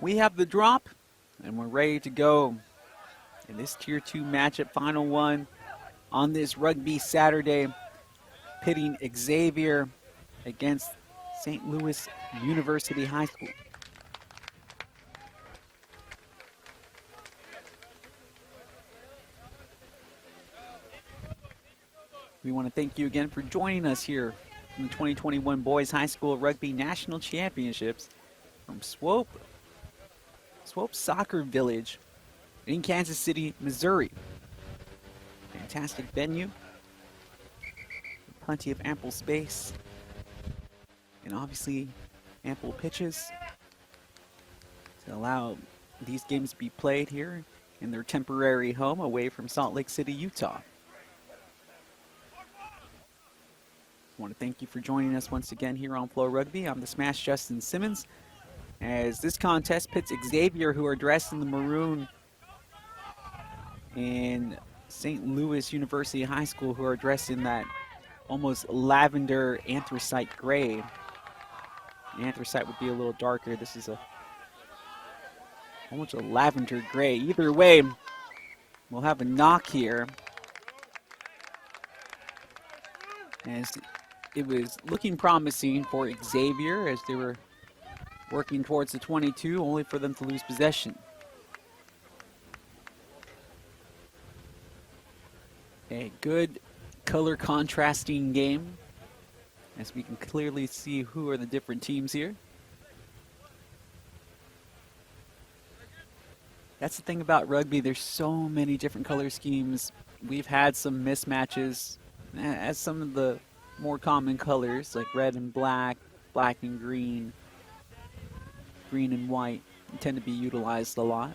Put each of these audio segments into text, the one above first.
We have the drop, and we're ready to go in this Tier 2 matchup, Final 1, on this Rugby Saturday, pitting Xavier against St. Louis University High School. We want to thank you again for joining us here in the 2021 Boys High School Rugby National Championships from SLUH Soccer Village in Kansas City, Missouri. Fantastic venue, plenty of ample space, and obviously ample pitches to allow these games to be played here in their temporary home away from Salt Lake City, Utah. I want to thank you for joining us once again here on Flow Rugby. I'm the Smash Justin Simmons, as this contest pits Xavier, who are dressed in the maroon, and St. Louis University High School, who are dressed in that almost lavender anthracite gray. Anthracite would be a little darker. This is almost a lavender gray. Either way, we'll have a knock here, as it was looking promising for Xavier as they were working towards the 22, only for them to lose possession. A good color contrasting game, as we can clearly see who are the different teams here. That's the thing about rugby, there's so many different color schemes. We've had some mismatches as some of the more common colors like red and black, black and green, green and white tend to be utilized a lot.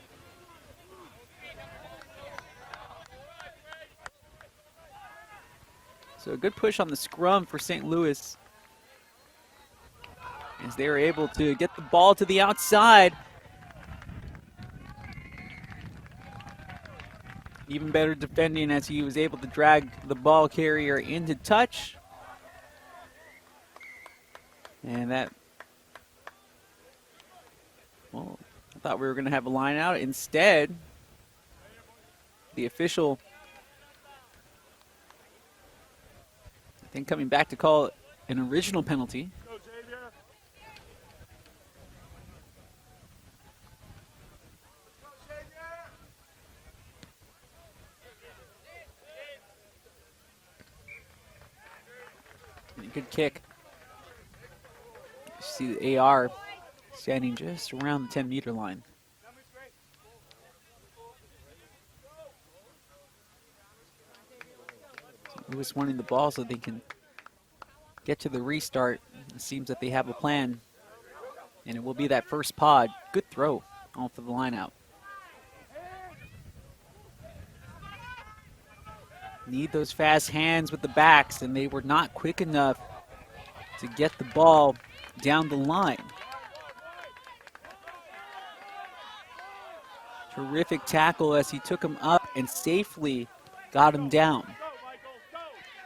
So a good push on the scrum for St. Louis, as they were able to get the ball to the outside. Even better defending, as he was able to drag the ball carrier into touch. And that, well, I thought we were going to have a line out. Instead, the official, I think, coming back to call an original penalty. Go, Xavier. Good kick. You see the AR standing just around the 10-meter line. Lewis wanting the ball so they can get to the restart. It seems that they have a plan, and it will be that first pod. Good throw off of the line out. Need those fast hands with the backs, and they were not quick enough to get the ball down the line. Terrific tackle as he took him up and safely got him down.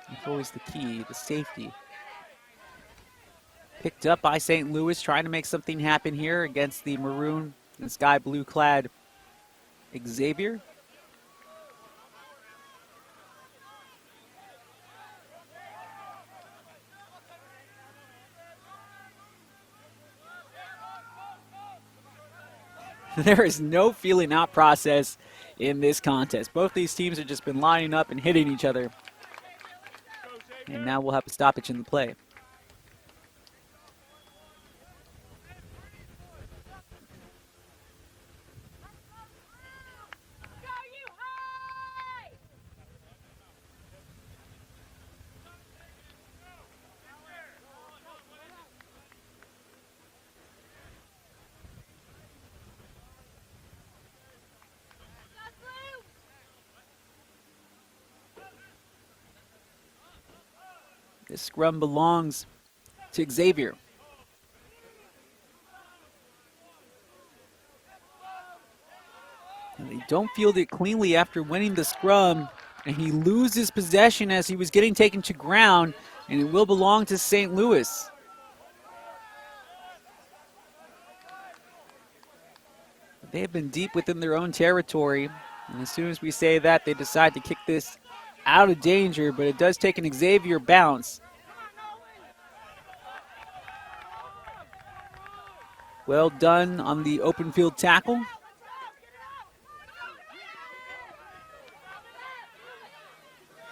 That's always the key, the safety. Picked up by St. Louis, trying to make something happen here against the maroon and sky blue clad Xavier. There is no feeling out process in this contest. Both these teams have just been lining up and hitting each other. And now we'll have a stoppage in the play. This scrum belongs to Xavier. And they don't field it cleanly after winning the scrum, and he loses possession as he was getting taken to ground, and it will belong to St. Louis. They have been deep within their own territory. And as soon as we say that, they decide to kick this out of danger, but it does take an Xavier bounce. Well done on the open field tackle.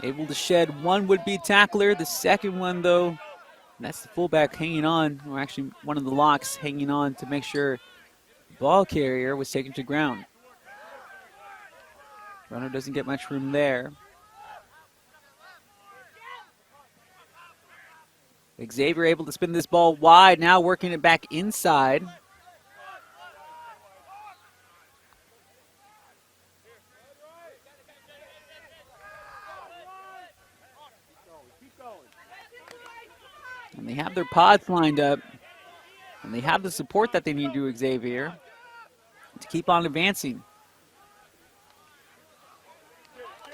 Able to shed one would-be tackler. The second one, though, that's the fullback hanging on, or actually one of the locks hanging on to make sure the ball carrier was taken to ground. Runner doesn't get much room there. Xavier able to spin this ball wide, now working it back inside. And they have their pods lined up, and they have the support that they need to Xavier to keep on advancing.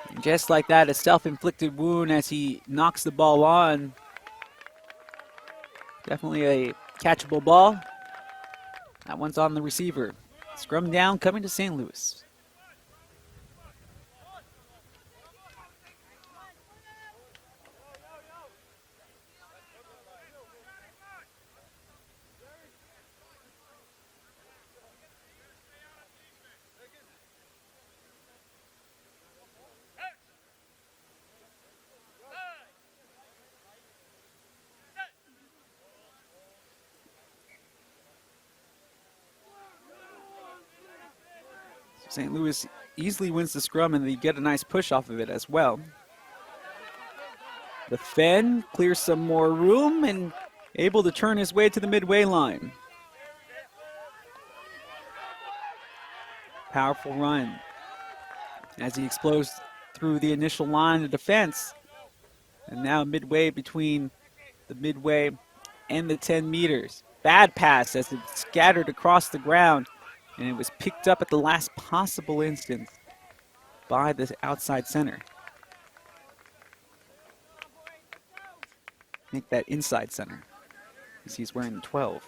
And just like that, a self-inflicted wound as he knocks the ball on. Definitely a catchable ball. That one's on the receiver. Scrum down, coming to St. Louis. St. Louis easily wins the scrum, and they get a nice push off of it as well. The Fen clears some more room and able to turn his way to the midway line. Powerful run as he explodes through the initial line of defense. And now midway between the midway and the 10 meters. Bad pass as it scattered across the ground, and it was picked up at the last possible instance by the outside center. I think that inside center, because he's wearing 12.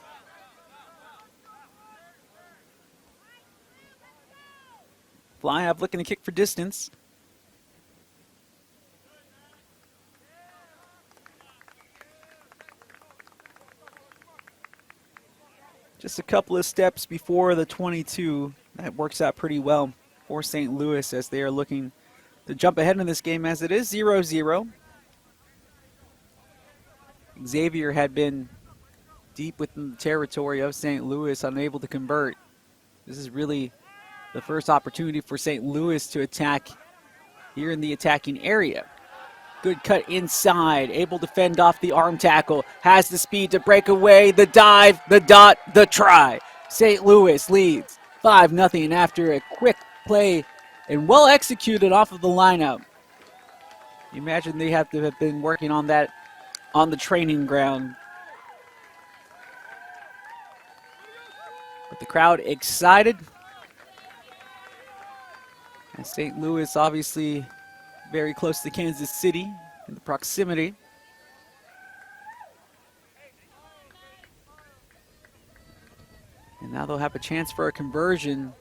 Fly up looking to kick for distance. Just a couple of steps before the 22. That works out pretty well for St. Louis as they are looking to jump ahead in this game as it is 0-0. Xavier had been deep within the territory of St. Louis, unable to convert. This is really the first opportunity for St. Louis to attack here in the attacking area. Good cut inside, able to fend off the arm tackle, has the speed to break away, the dive, the dot, the try. St. Louis leads 5-0 after a quick play and well executed off of the lineup. You imagine they have to have been working on that on the training ground. But the crowd excited. And St. Louis obviously very close to Kansas City in the proximity. And now they'll have a chance for a conversion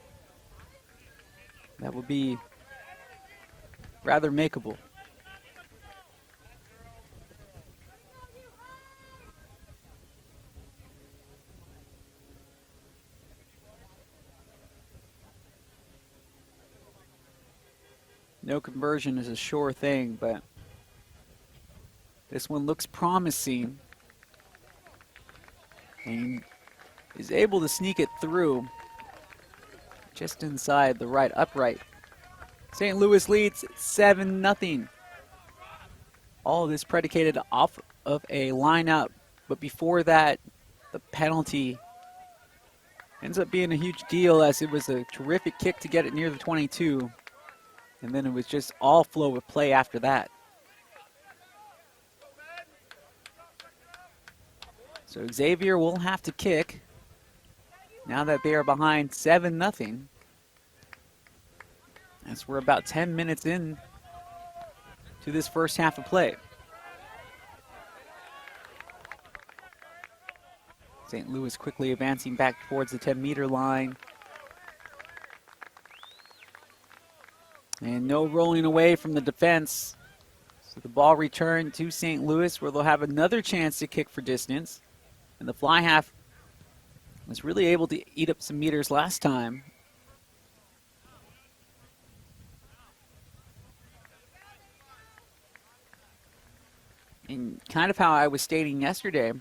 that will be rather makeable. No conversion is a sure thing, but this one looks promising. And is able to sneak it through just inside the right upright. St. Louis leads 7-0. All of this predicated off of a lineup, but before that, the penalty ends up being a huge deal as it was a terrific kick to get it near the 22. And then it was just all flow of play after that. So Xavier will have to kick now that they are behind 7-0. As we're about 10 minutes in to this first half of play. St. Louis quickly advancing back towards the 10-meter line. And no rolling away from the defense. So the ball returned to St. Louis, where they'll have another chance to kick for distance. And the fly half was really able to eat up some meters last time. And kind of how I was stating yesterday,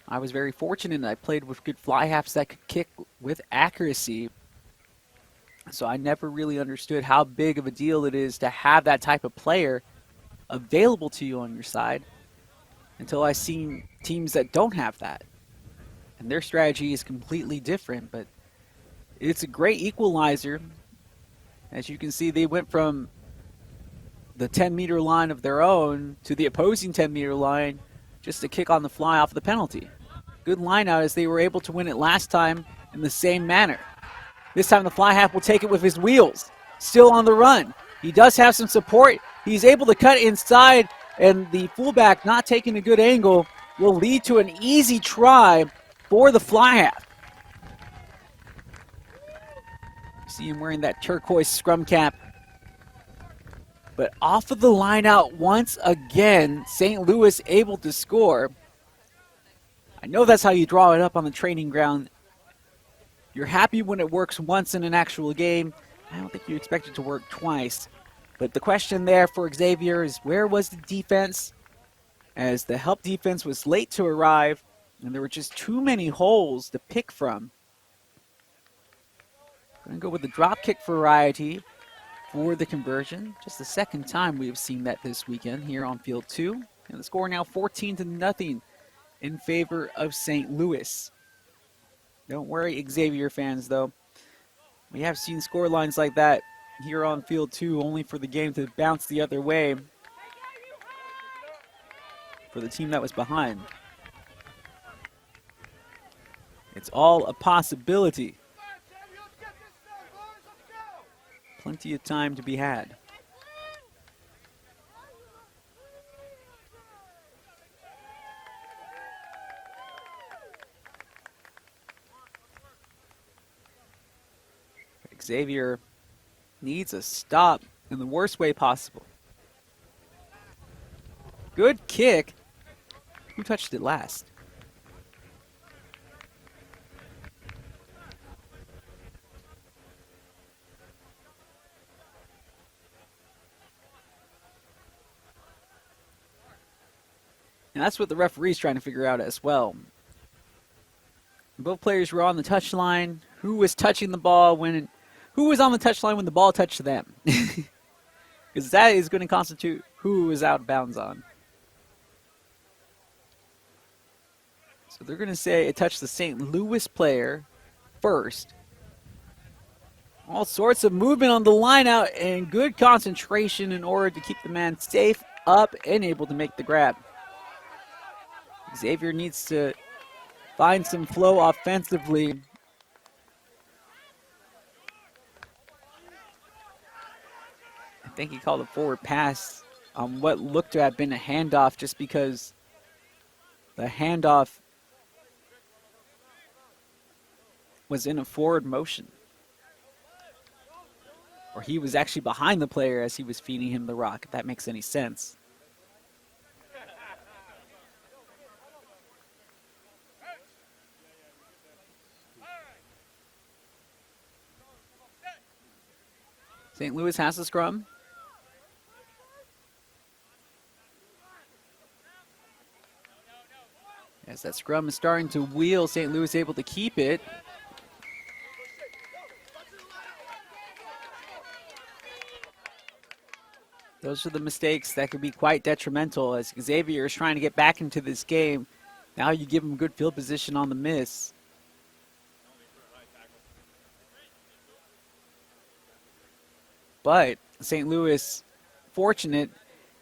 I was very fortunate I played with good fly halves that could kick with accuracy. So I never really understood how big of a deal it is to have that type of player available to you on your side until I seen teams that don't have that. And their strategy is completely different, but it's a great equalizer. As you can see, they went from the 10-meter line of their own to the opposing 10-meter line just to kick on the fly off the penalty. Good line out as they were able to win it last time in the same manner. This time the fly half will take it with his wheels. Still on the run. He does have some support. He's able to cut inside, and the fullback not taking a good angle will lead to an easy try for the fly half. See him wearing that turquoise scrum cap. But off of the line out once again, St. Louis able to score. I know that's how you draw it up on the training ground. You're happy when it works once in an actual game. I don't think you expect it to work twice. But the question there for Xavier is, where was the defense? As the help defense was late to arrive, and there were just too many holes to pick from. Going to go with the drop kick variety for the conversion. Just the second time we have seen that this weekend here on field 2. And the score now 14-0 in favor of St. Louis. Don't worry, Xavier fans, though. We have seen score lines like that here on field 2, only for the game to bounce the other way for the team that was behind. It's all a possibility. Plenty of time to be had. Xavier needs a stop in the worst way possible. Good kick. Who touched it last? And that's what the referee's trying to figure out as well. Both players were on the touchline. Who was touching the ball who was on the touchline when the ball touched them? Because that is going to constitute who was out of bounds on. So they're going to say it touched the St. Louis player first. All sorts of movement on the line out and good concentration in order to keep the man safe up and able to make the grab. Xavier needs to find some flow offensively. I think he called a forward pass on what looked to have been a handoff just because the handoff was in a forward motion. Or he was actually behind the player as he was feeding him the rock, if that makes any sense. St. Louis has the scrum. As that scrum is starting to wheel, St. Louis able to keep it. Those are the mistakes that could be quite detrimental as Xavier is trying to get back into this game. Now you give him good field position on the miss. But St. Louis fortunate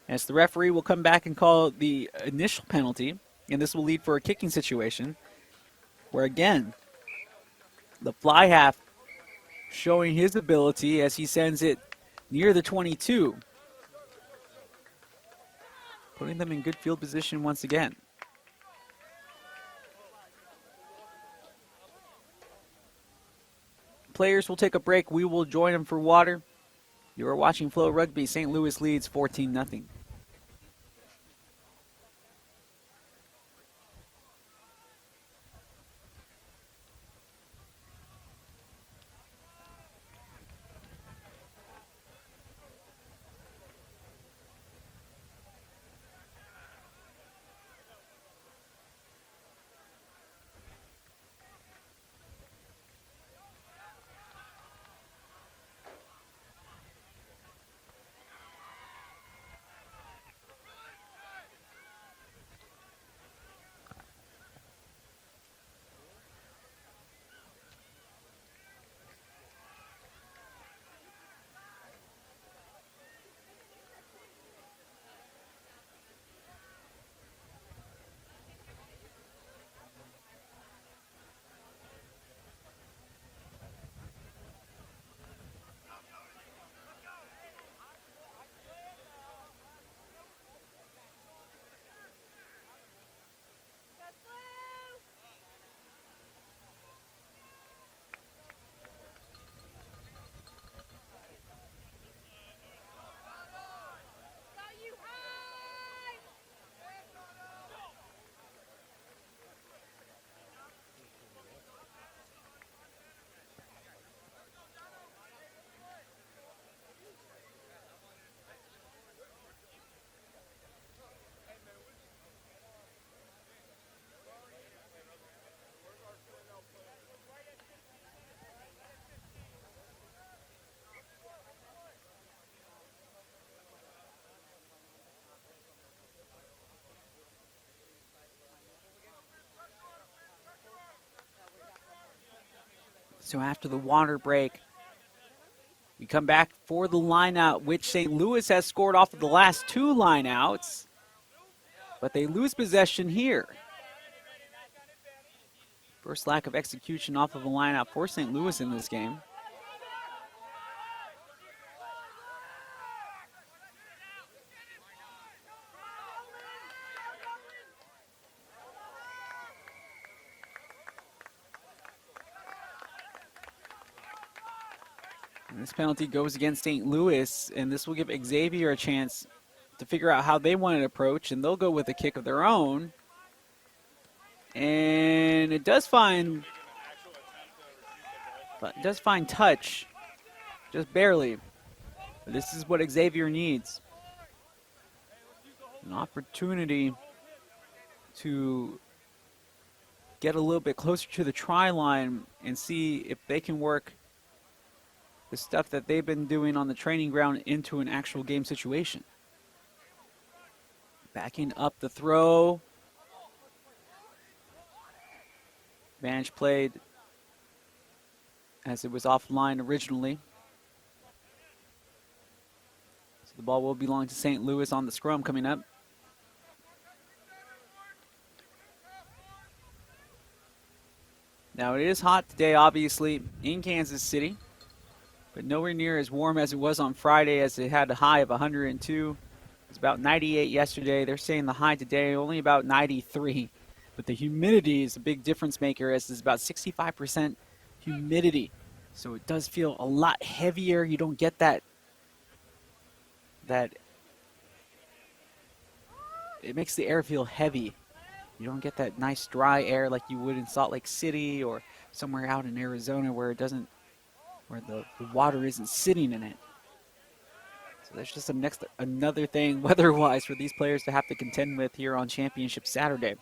as the referee will come back and call the initial penalty, and this will lead for a kicking situation where again the fly half showing his ability as he sends it near the 22, putting them in good field position once again. Players will take a break. We will join them for water. You are watching Flow Rugby. St. Louis leads 14-0. So after the water break, we come back for the lineout, which St. Louis has scored off of the last 2 lineouts, but they lose possession here. First lack of execution off of a lineout for St. Louis in this game. And this penalty goes against St. Louis, and this will give Xavier a chance to figure out how they want to approach, and they'll go with a kick of their own. And it does find touch, just barely. But this is what Xavier needs. An opportunity to get a little bit closer to the try line and see if they can work the stuff that they've been doing on the training ground into an actual game situation. Backing up the throw. Advantage played as it was offline originally. So the ball will belong to St. Louis on the scrum coming up. Now it is hot today, obviously, in Kansas City, but nowhere near as warm as it was on Friday, as it had a high of 102. It was about 98 yesterday. They're saying the high today only about 93. But the humidity is a big difference maker, as it's about 65% humidity. So it does feel a lot heavier. You don't get that it makes the air feel heavy. You don't get that nice dry air like you would in Salt Lake City or somewhere out in Arizona where the water isn't sitting in it. So that's just another thing weather-wise for these players to have to contend with here on Championship Saturday.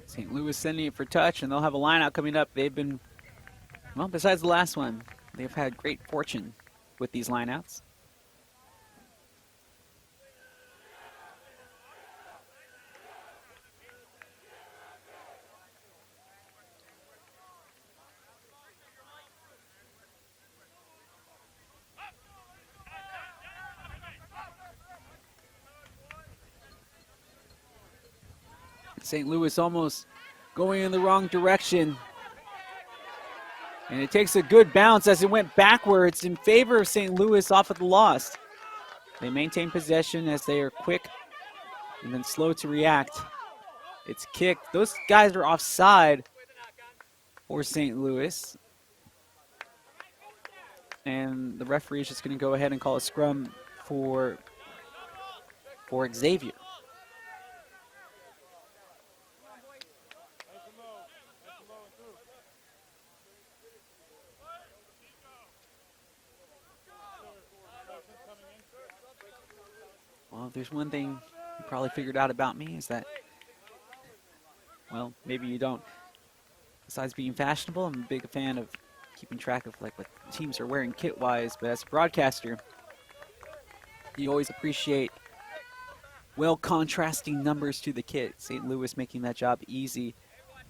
St. Louis sending it for touch, and they'll have a line out coming up. They've been, well, besides the last one, they've had great fortune with these lineouts. St. Louis almost going in the wrong direction. And it takes a good bounce as it went backwards in favor of St. Louis off of the loss. They maintain possession as they are quick and then slow to react. It's kicked. Those guys are offside for St. Louis. And the referee is just going to go ahead and call a scrum for Xavier. Well, if there's one thing you probably figured out about me is that, well, maybe you don't. Besides being fashionable, I'm a big fan of keeping track of like what teams are wearing kit-wise. But as a broadcaster, you always appreciate well contrasting numbers to the kit. St. Louis making that job easy.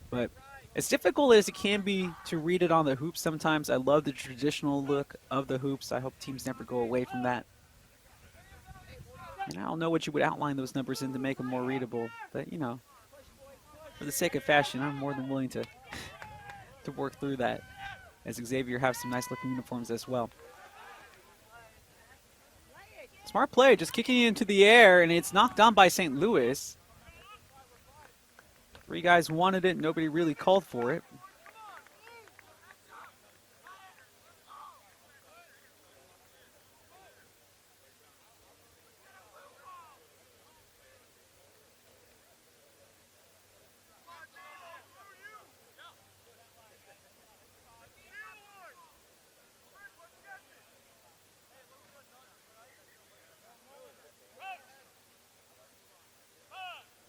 But as difficult as it can be to read it on the hoops sometimes, I love the traditional look of the hoops. I hope teams never go away from that. And I don't know what you would outline those numbers in to make them more readable, but you know, for the sake of fashion, I'm more than willing to work through that, as Xavier have some nice looking uniforms as well. Smart play, just kicking it into the air, and it's knocked down by St. Louis. 3 guys wanted it, nobody really called for it.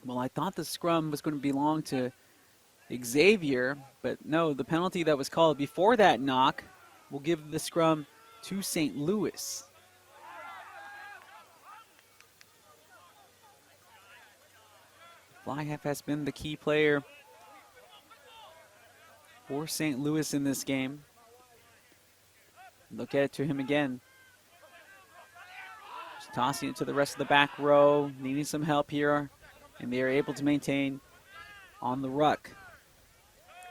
Well, I thought the scrum was going to belong to Xavier, but no, the penalty that was called before that knock will give the scrum to St. Louis. Fly has been the key player for St. Louis in this game. Look at it to him again. Just tossing it to the rest of the back row, needing some help here. And they are able to maintain on the ruck.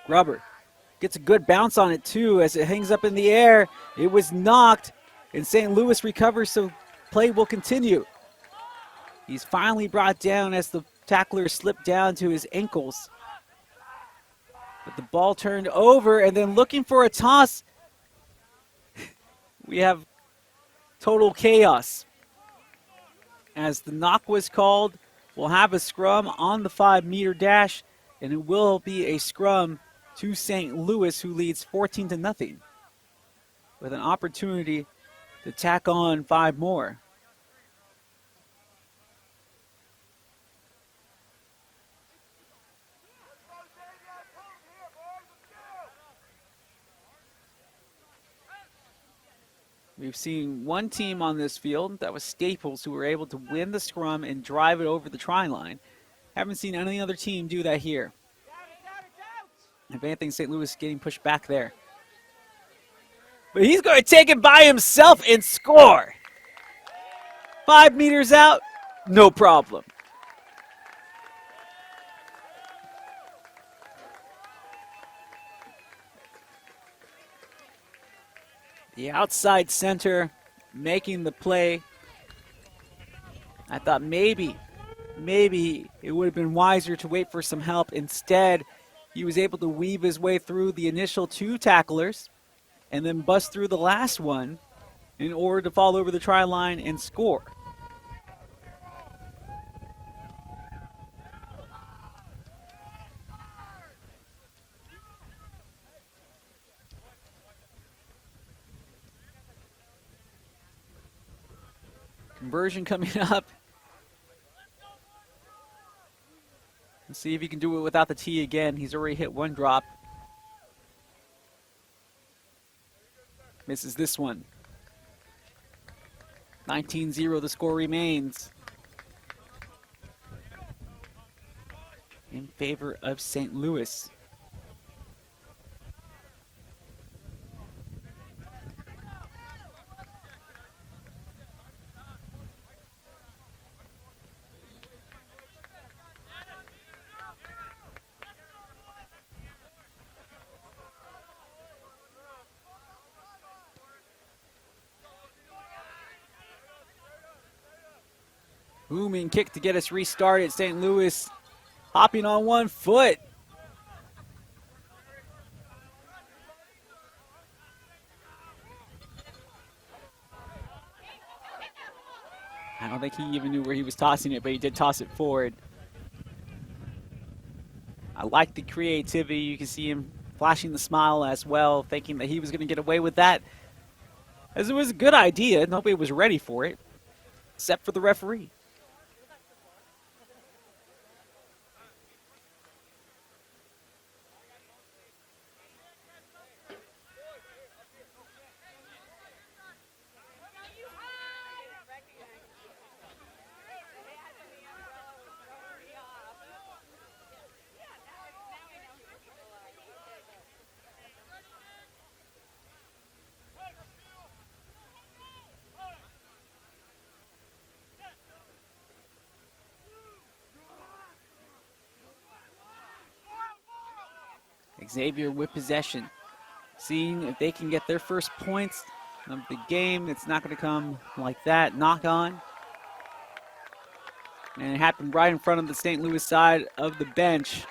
Grubber gets a good bounce on it too as it hangs up in the air. It was knocked and St. Louis recovers, so play will continue. He's finally brought down as the tackler slipped down to his ankles. But the ball turned over and then looking for a toss. We have total chaos. As the knock was called, we'll have a scrum on the 5-meter dash, and it will be a scrum to St. Louis, who leads 14-0, with an opportunity to tack on 5 more. We've seen one team on this field, that was Staples, who were able to win the scrum and drive it over the try line. Haven't seen any other team do that here. If anything, St. Louis getting pushed back there. But he's going to take it by himself and score. 5 meters out, no problem. The outside center making the play. I thought maybe it would have been wiser to wait for some help. Instead, he was able to weave his way through the initial 2 tacklers and then bust through the last one in order to fall over the try line and score. Conversion coming up. Let's see if he can do it without the tee again. He's already hit 1 drop. Misses this one. 19-0, the score remains in favor of St. Louis. Booming kick to get us restarted. St. Louis hopping on one foot. I don't think he even knew where he was tossing it, but he did toss it forward. I like the creativity. You can see him flashing the smile as well, thinking that he was going to get away with that. As it was a good idea. Nobody was ready for it, except for the referee. Xavier with possession, seeing if they can get their first points of the game. It's not going to come like that. Knock on. And it happened right in front of the St. Louis side of the bench.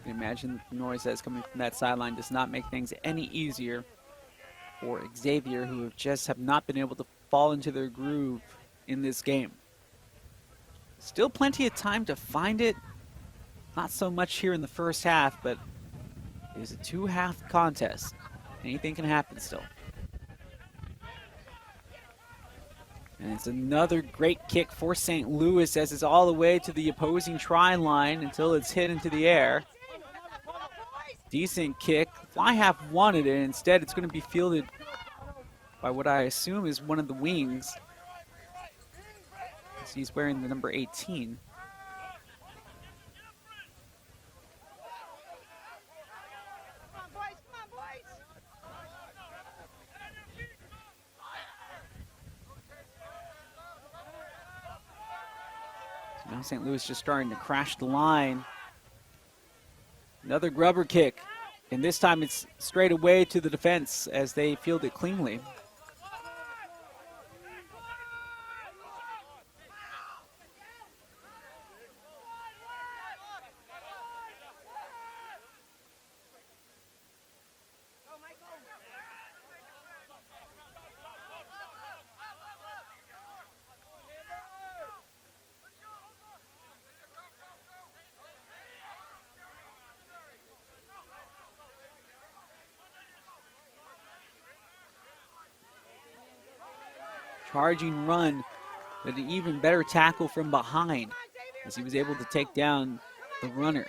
Imagine the noise that's coming from that sideline does not make things any easier for Xavier, who have not been able to fall into their groove in this game. Still plenty of time to find it. Not so much here in the first half, but it is a two-half contest. Anything can happen still. And it's another great kick for St. Louis as it's all the way to the opposing try line until it's hit into the air. Decent kick. Fly half wanted it. Instead, it's going to be fielded by what I assume is one of the wings. He's wearing the number 18. So now St. Louis just starting to crash the line. Another grubber kick, and this time it's straight away to the defense as they field it cleanly. Charging run, but an even better tackle from behind as he was able to take down the runner.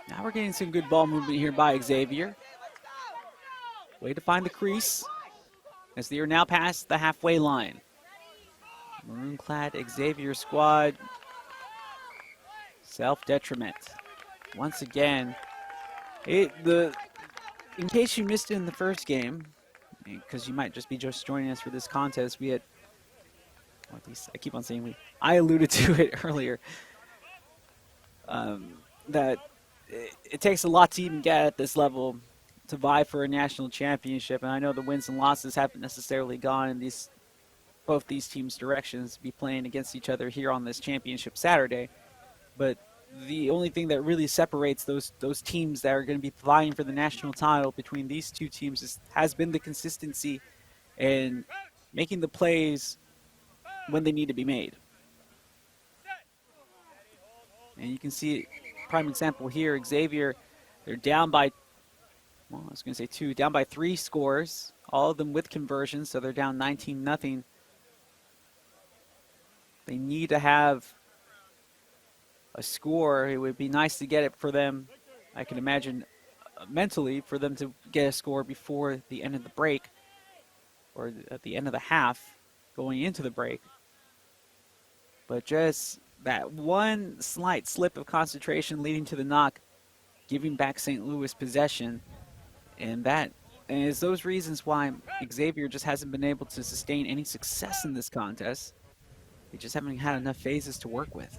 Now we're getting some good ball movement here by Xavier. Way to find the crease as they are now past the halfway line. Maroon-clad Xavier squad, self-detriment. Once again, in case you missed it in the first game, because you might just be joining us for this contest, we had, or at least I keep on saying we, I alluded to it earlier, that it takes a lot to even get at this level to vie for a national championship. And I know the wins and losses haven't necessarily gone in both these teams' directions to be playing against each other here on this championship Saturday. But the only thing that really separates those teams that are going to be vying for the national title between these two teams has been the consistency and making the plays when they need to be made. And you can see prime example here, Xavier, they're down by, well, I was going to say two, down by 3 scores, all of them with conversions, so they're down 19-0. They need to have a score. It would be nice to get it for them, I can imagine, mentally, for them to get a score before the end of the break, or at the end of the half, going into the break. But just that one slight slip of concentration leading to the knock giving back St. Louis possession. And that is those reasons why Xavier just hasn't been able to sustain any success in this contest. They just haven't had enough phases to work with.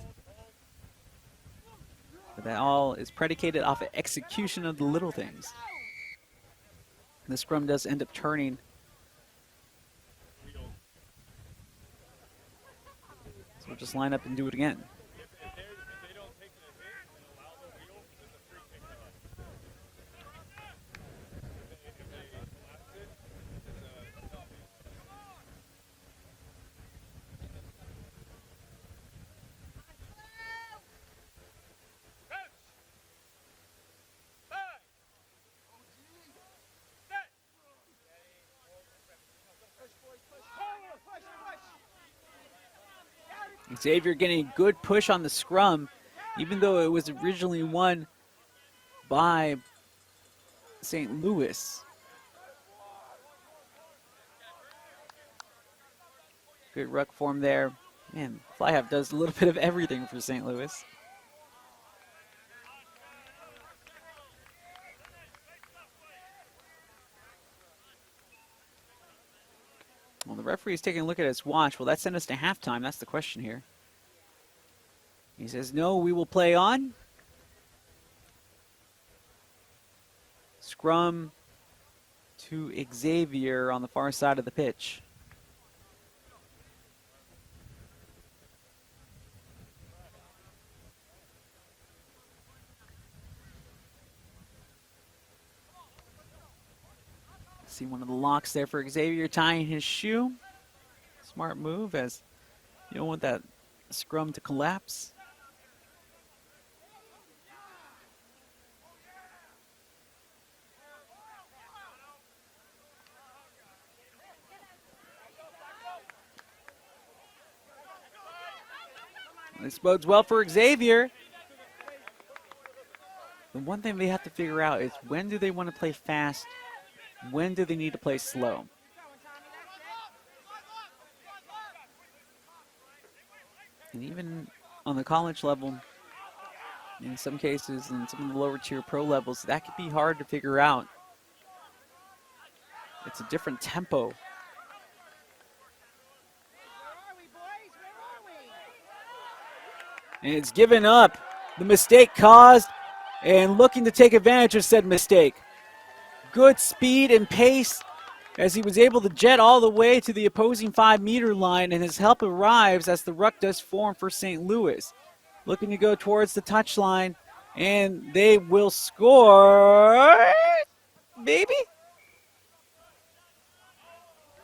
But that all is predicated off of execution of the little things. The scrum does end up turning. So we'll just line up and do it again. Xavier getting a good push on the scrum, even though it was originally won by St. Louis. Good ruck form there. Man, fly half does a little bit of everything for St. Louis. Well, the referee's taking a look at his watch. Will that send us to halftime? That's the question here. He says, no, we will play on. Scrum to Xavier on the far side of the pitch. See one of the locks there for Xavier tying his shoe. Smart move, as you don't want that scrum to collapse. This bodes well for Xavier. The one thing they have to figure out is when do they want to play fast? When do they need to play slow? And even on the college level, in some cases, in some of the lower tier pro levels, that could be hard to figure out. It's a different tempo. And it's given up. The mistake caused and looking to take advantage of said mistake. Good speed and pace as he was able to jet all the way to the opposing 5-meter line, and his help arrives as the ruck does form for St. Louis. Looking to go towards the touchline, and they will score. Maybe?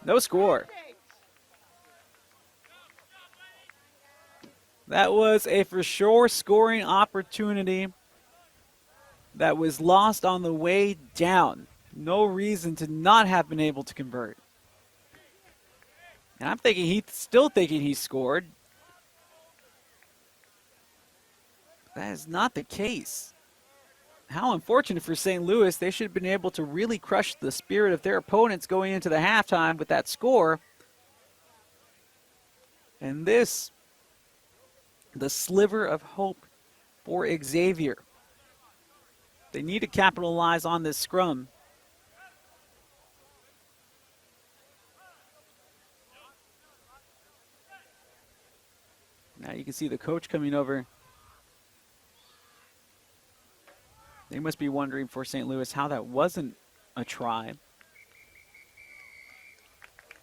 No score. That was a for sure scoring opportunity that was lost on the way down. No reason to not have been able to convert. And I'm thinking still thinking he scored. That is not the case. How unfortunate for St. Louis. They should have been able to really crush the spirit of their opponents going into the halftime with that score. And this, the sliver of hope for Xavier. They need to capitalize on this scrum. Now you can see the coach coming over. They must be wondering for St. Louis how that wasn't a try.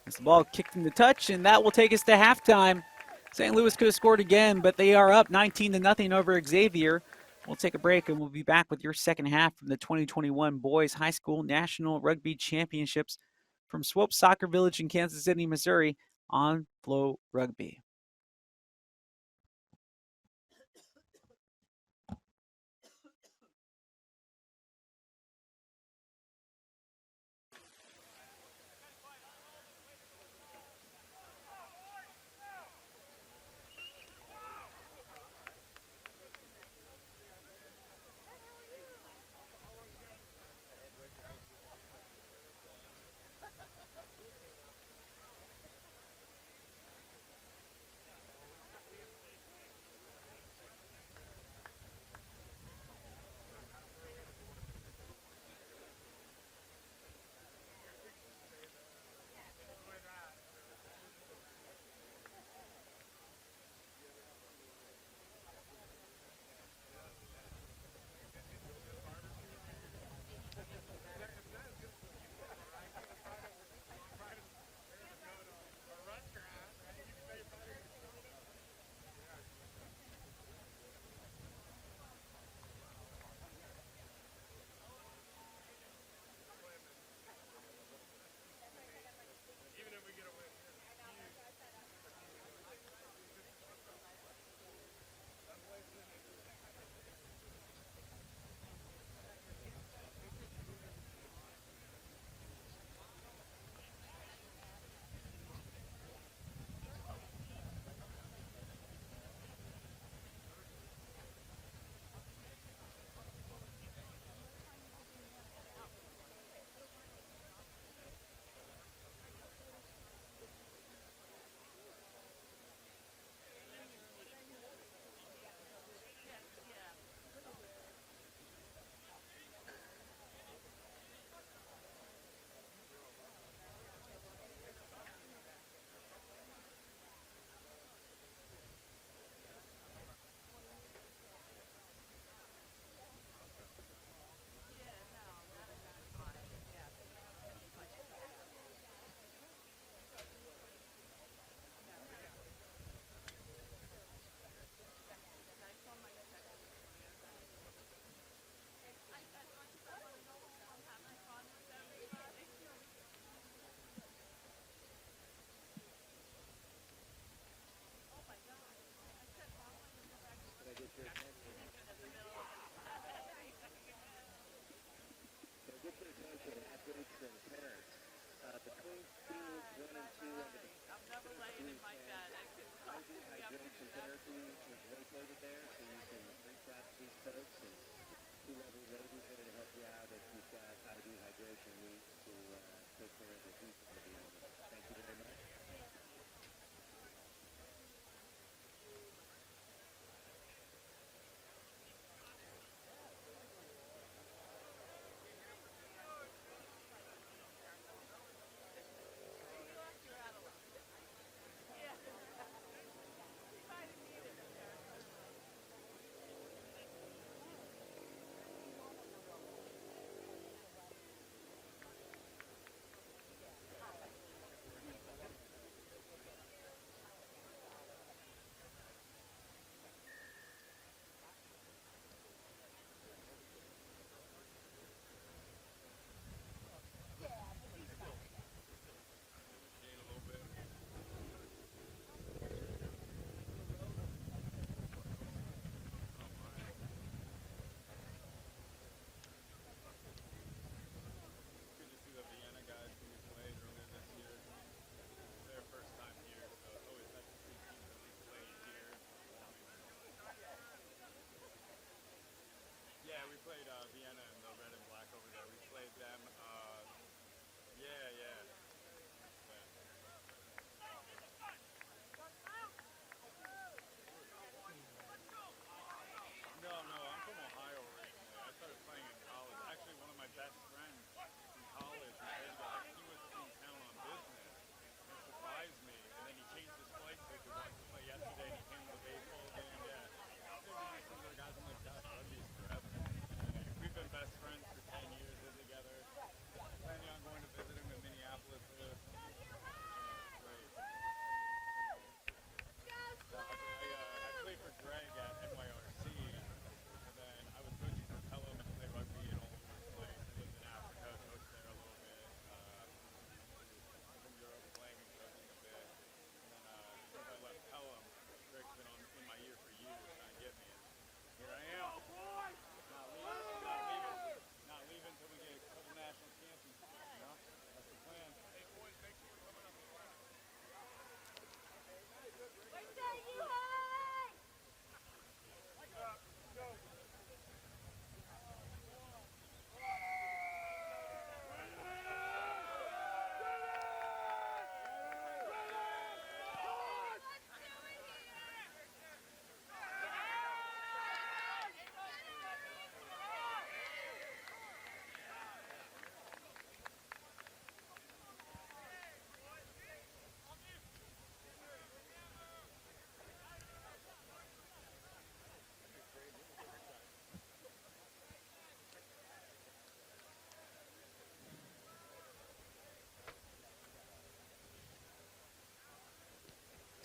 As the ball kicked in the touch, and that will take us to halftime. St. Louis could have scored again, but they are up 19-0 over Xavier. We'll take a break, and we'll be back with your second half from the 2021 Boys High School National Rugby Championships from Swope Soccer Village in Kansas City, Missouri on Flow Rugby.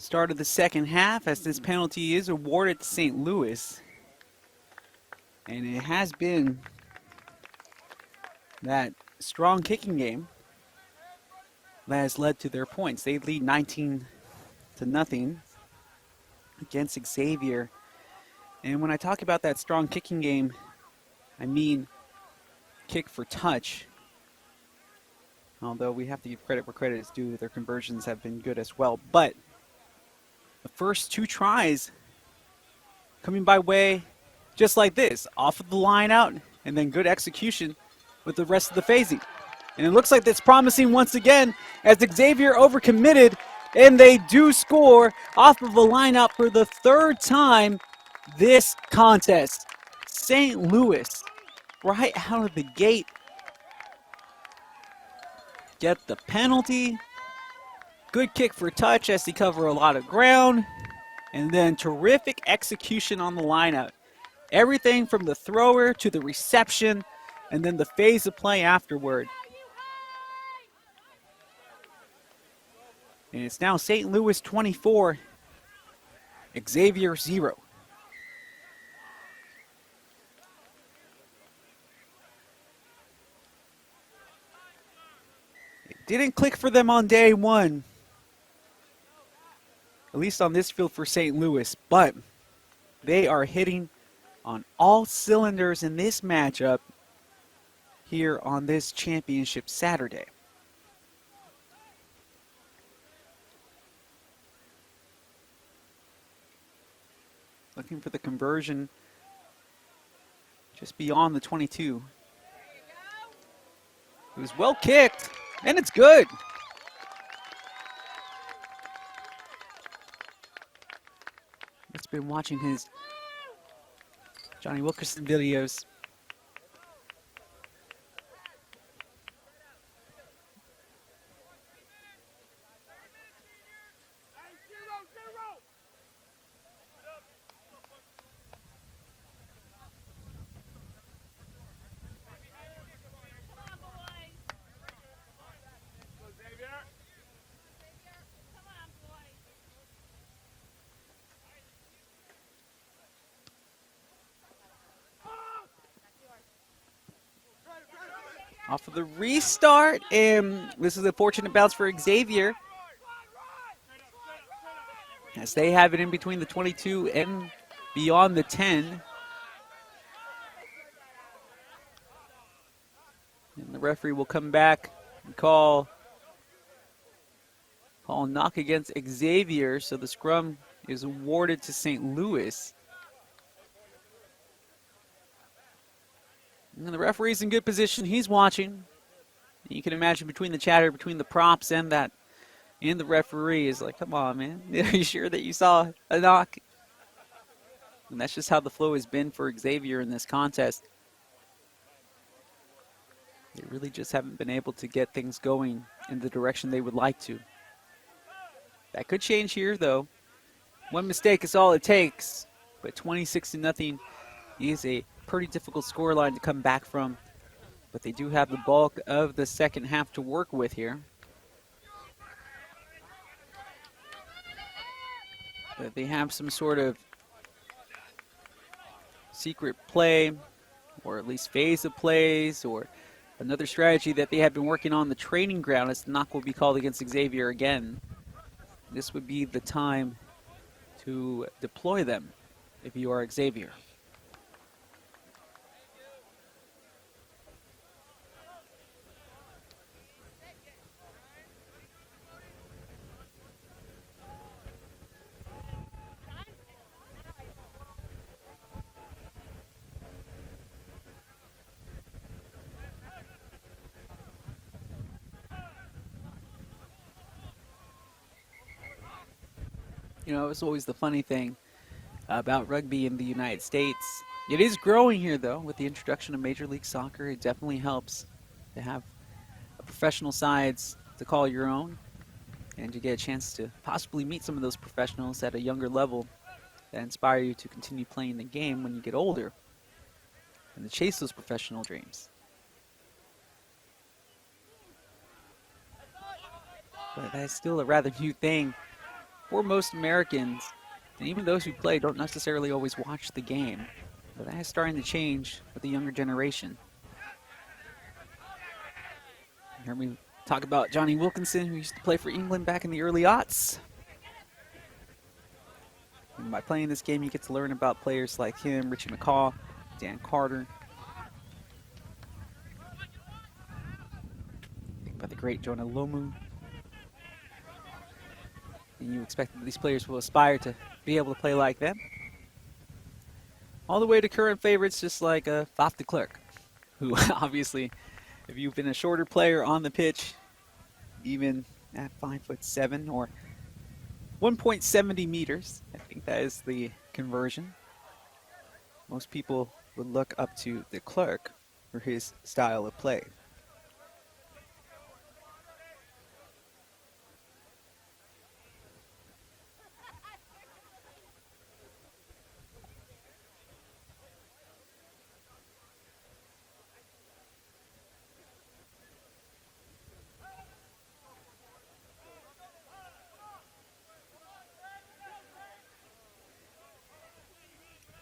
start of the second half, as this penalty is awarded to St. Louis. And it has been that strong kicking game that has led to their points. They lead 19-0 against Xavier. And when I talk about that strong kicking game, I mean kick for touch. Although we have to give credit where credit is due, their conversions have been good as well. But the first two tries coming by way just like this, off of the line out, and then good execution with the rest of the phasing. And it looks like that's promising once again as Xavier overcommitted, and they do score off of a line out for the third time this contest. St. Louis, right out of the gate, get the penalty. Good kick for touch as they cover a lot of ground. And then terrific execution on the lineout. Everything from the thrower to the reception, and then the phase of play afterward. And it's now St. Louis 24, Xavier 0. It didn't click for them on day one, at least on this field for St. Louis, but they are hitting on all cylinders in this matchup here on this championship Saturday. Looking for the conversion just beyond the 22. It was well kicked, and it's good. It's been watching his Johnny Wilkerson videos. Off of the restart, and this is a fortunate bounce for Xavier, as they have it in between the 22 and beyond the 10. And the referee will come back and call a knock against Xavier, so the scrum is awarded to St. Louis. And the referee's in good position. He's watching. You can imagine between the chatter between the props and the referee is like, come on, man. Are you sure that you saw a knock? And that's just how the flow has been for Xavier in this contest. They really just haven't been able to get things going in the direction they would like to. That could change here, though. One mistake is all it takes. But 26-0 is a pretty difficult scoreline to come back from. But they do have the bulk of the second half to work with here. But they have some sort of secret play, or at least phase of plays, or another strategy that they have been working on the training ground as the knock will be called against Xavier again. This would be the time to deploy them if you are Xavier. You know, it's always the funny thing about rugby in the United States. It is growing here, though, with the introduction of Major League Soccer. It definitely helps to have professional sides to call your own and to get a chance to possibly meet some of those professionals at a younger level that inspire you to continue playing the game when you get older and to chase those professional dreams. But that's still a rather new thing for most Americans, and even those who play, don't necessarily always watch the game. But that is starting to change with the younger generation. You heard me talk about Johnny Wilkinson, who used to play for England back in the early aughts. And by playing this game, you get to learn about players like him, Richie McCaw, Dan Carter, about the great Jonah Lomu. And you expect that these players will aspire to be able to play like them. All the way to current favorites, just like Faf de Klerk, who obviously, if you've been a shorter player on the pitch, even at 5'7" or 1.70 meters, I think that is the conversion. Most people would look up to de Klerk for his style of play.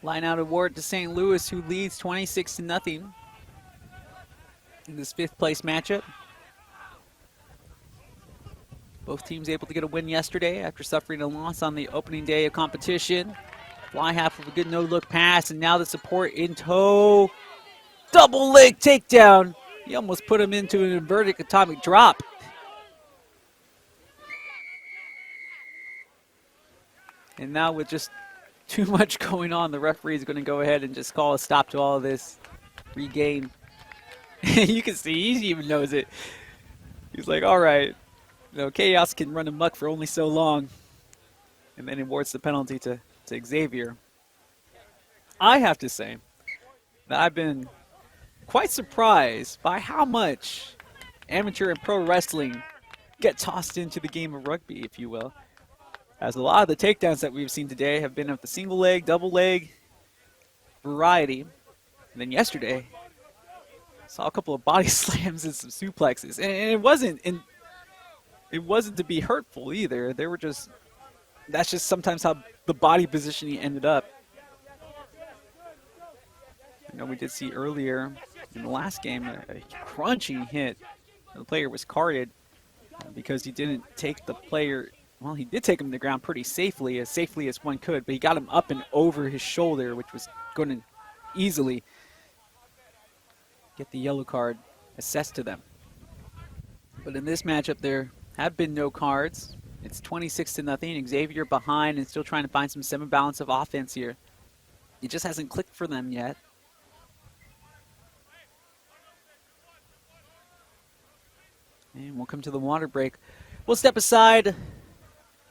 Line out award to St. Louis, who leads 26-0 in this fifth place matchup. Both teams able to get a win yesterday after suffering a loss on the opening day of competition. Fly half of a good no-look pass, and now the support in tow. Double leg takedown. He almost put him into an inverted atomic drop. And now with just too much going on, the referee is going to go ahead and just call a stop to all of this. Regain. You can see he even knows it. He's like, all right, chaos can run amok for only so long. And then awards the penalty to Xavier. I have to say that I've been quite surprised by how much amateur and pro wrestling get tossed into the game of rugby, if you will. As a lot of the takedowns that we've seen today have been of the single leg, double leg variety. And then yesterday, saw a couple of body slams and some suplexes. And it wasn't to be hurtful either. That's just sometimes how the body positioning ended up. We did see earlier in the last game a crunching hit. The player was carded because he didn't take the player. Well, he did take him to the ground pretty safely as one could, but he got him up and over his shoulder, which was going to easily get the yellow card assessed to them. But in this matchup, there have been no cards. It's 26-0. Xavier behind and still trying to find some semi-balance of offense here. It just hasn't clicked for them yet. And we'll come to the water break. We'll step aside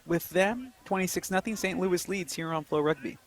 with them. 26-0. St. Louis leads here on Flow Rugby.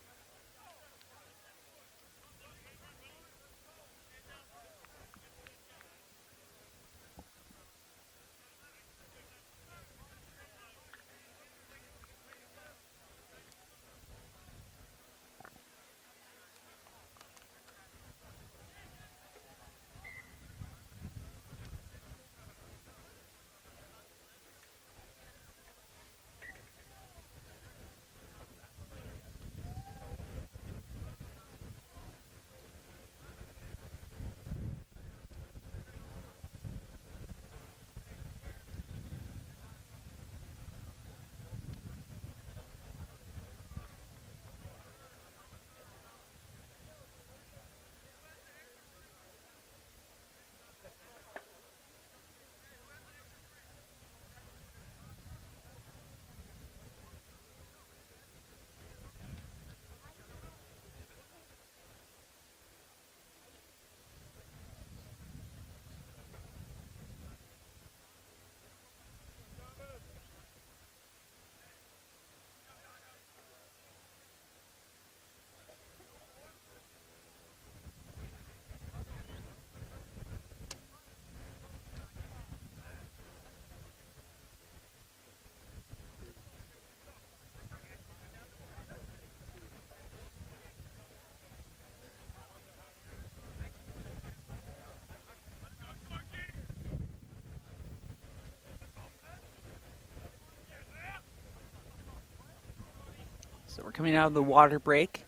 So we're coming out of the water break.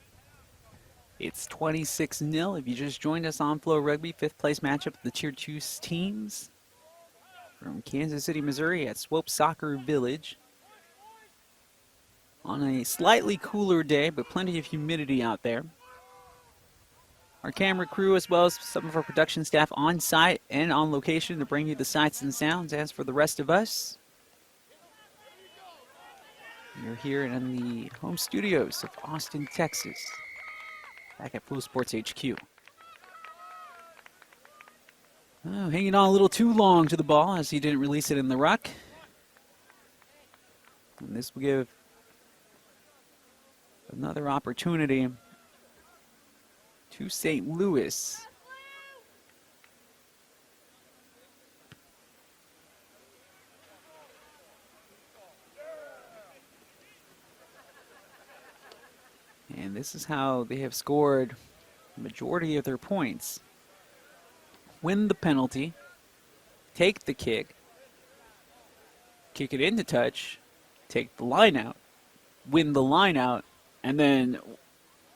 It's 26-0. If you just joined us on Flow Rugby, 5th place matchup of the Tier 2 teams from Kansas City, Missouri at Swope Soccer Village. On a slightly cooler day, but plenty of humidity out there. Our camera crew, as well as some of our production staff on site and on location to bring you the sights and sounds. As for the rest of us, we're here in the home studios of Austin, Texas, back at Flow Sports HQ. Oh, hanging on a little too long to the ball as he didn't release it in the ruck. And this will give another opportunity to St. Louis. And this is how they have scored the majority of their points. Win the penalty, take the kick it into touch, take the line out, win the line out, and then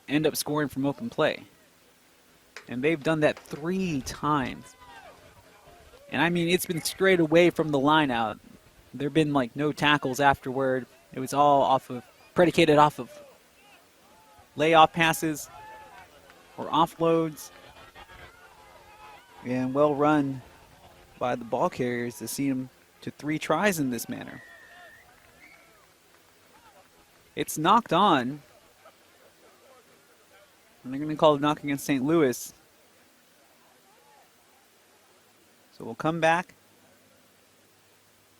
end up scoring from open play. And they've done that 3 times. And I mean, it's been straight away from the line out. There have been like no tackles afterward. It was all predicated off of layoff passes or offloads. And well run by the ball carriers to see them to 3 tries in this manner. It's knocked on. And they're going to call it knock against St. Louis. So we'll come back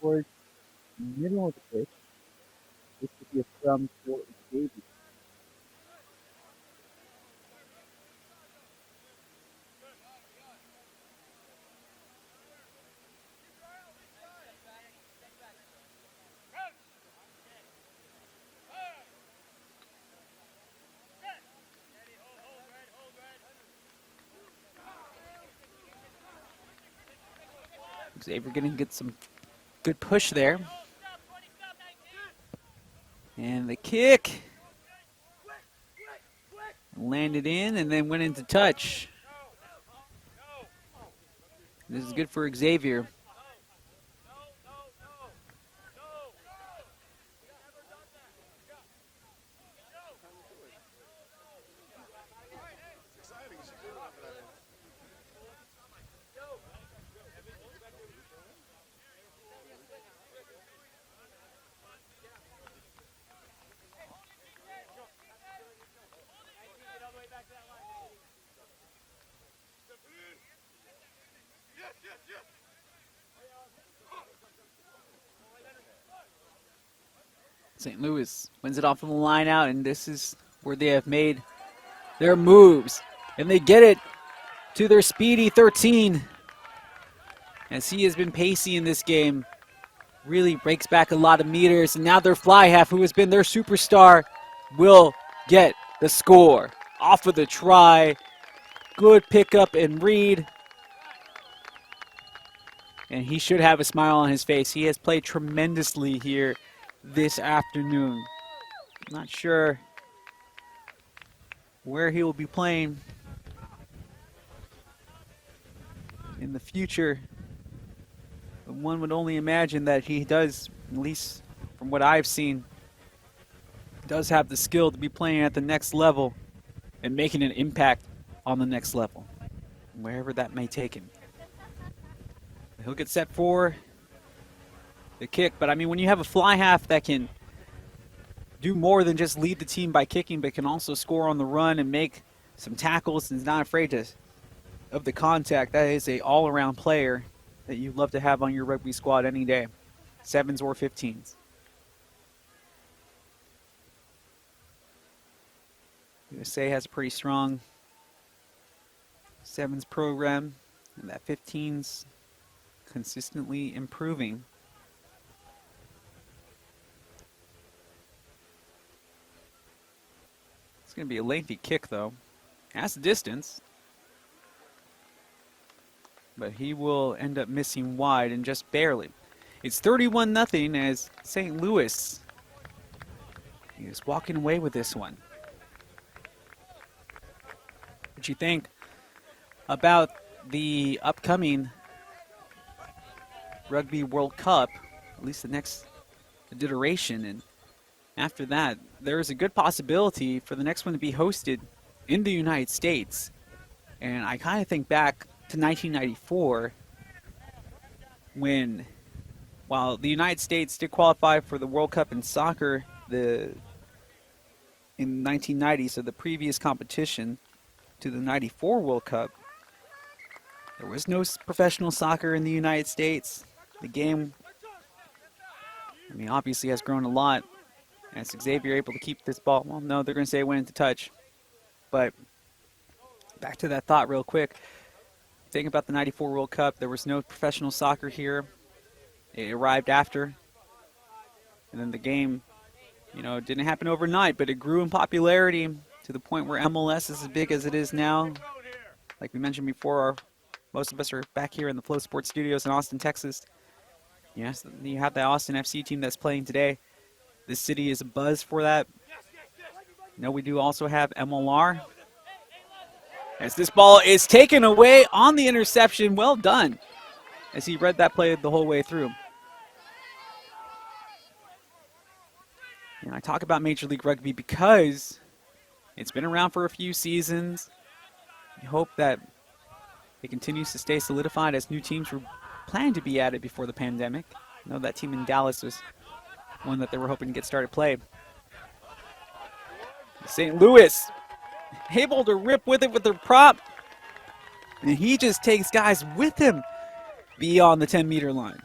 towards the middle of the pitch. This would be a scrum for Xavier. Xavier going to get some good push there. And the kick landed in and then went into touch. This is good for Xavier. St. Louis wins it off of the line out, and this is where they have made their moves. And they get it to their speedy 13. As he has been pacey in this game, really breaks back a lot of meters. And now their fly half, who has been their superstar, will get the score off of the try. Good pickup and read. And he should have a smile on his face. He has played tremendously here this afternoon. Not sure where he will be playing in the future, but one would only imagine that he does, at least from what I've seen, does have the skill to be playing at the next level and making an impact on the next level, wherever that may take him. He'll get set for the kick, but I mean, when you have a fly half that can do more than just lead the team by kicking, but can also score on the run and make some tackles and is not afraid of the contact, that is a all-around player that you'd love to have on your rugby squad any day, 7s or 15s. USA has a pretty strong 7s program, and that 15s consistently improving. It's going to be a lengthy kick, though. Has the distance, but he will end up missing wide and just barely. It's 31-0 as St. Louis He's walking away with this one. What you think about the upcoming Rugby World Cup, at least the next iteration? And after that, there is a good possibility for the next one to be hosted in the United States. And I kind of think back to 1994 when, while the United States did qualify for the World Cup in soccer in 1990, so the previous competition to the 94 World Cup, there was no professional soccer in the United States. The game, I mean, obviously has grown a lot. As Xavier able to keep this ball, well, no, they're going to say it went into touch. But back to that thought real quick. Think about the 94 World Cup. There was no professional soccer here. It arrived after. And then the game, didn't happen overnight, but it grew in popularity to the point where MLS is as big as it is now. Like we mentioned before, most of us are back here in the Flow Sports Studios in Austin, Texas. Yes, you have the Austin FC team that's playing today. This city is abuzz for that. We do also have MLR. As this ball is taken away on the interception, well done. As he read that play the whole way through. I talk about Major League Rugby because it's been around for a few seasons. We hope that it continues to stay solidified as new teams were planned to be added before the pandemic. I know that team in Dallas was one that they were hoping to get started play. St. Louis able to rip with it with their prop. And he just takes guys with him beyond the 10-meter line.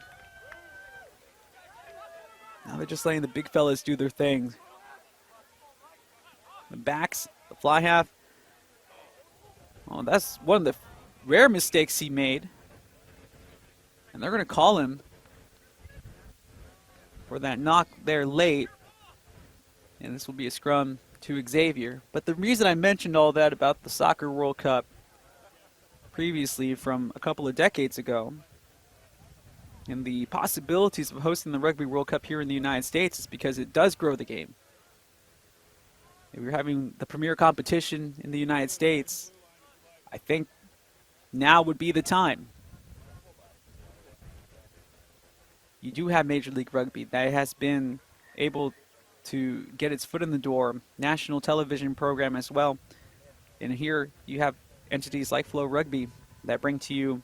Now they're just letting the big fellas do their thing. The backs, the fly half. Oh, that's one of the rare mistakes he made. And they're going to call him for that knock there late. And this will be a scrum to Xavier. But the reason I mentioned all that about the Soccer World Cup previously from a couple of decades ago and the possibilities of hosting the Rugby World Cup here in the United States is because it does grow the game. If you're having the premier competition in the United States, I think now would be the time. You do have Major League Rugby that has been able to get its foot in the door, national television program as well. And here you have entities like Flow Rugby that bring to you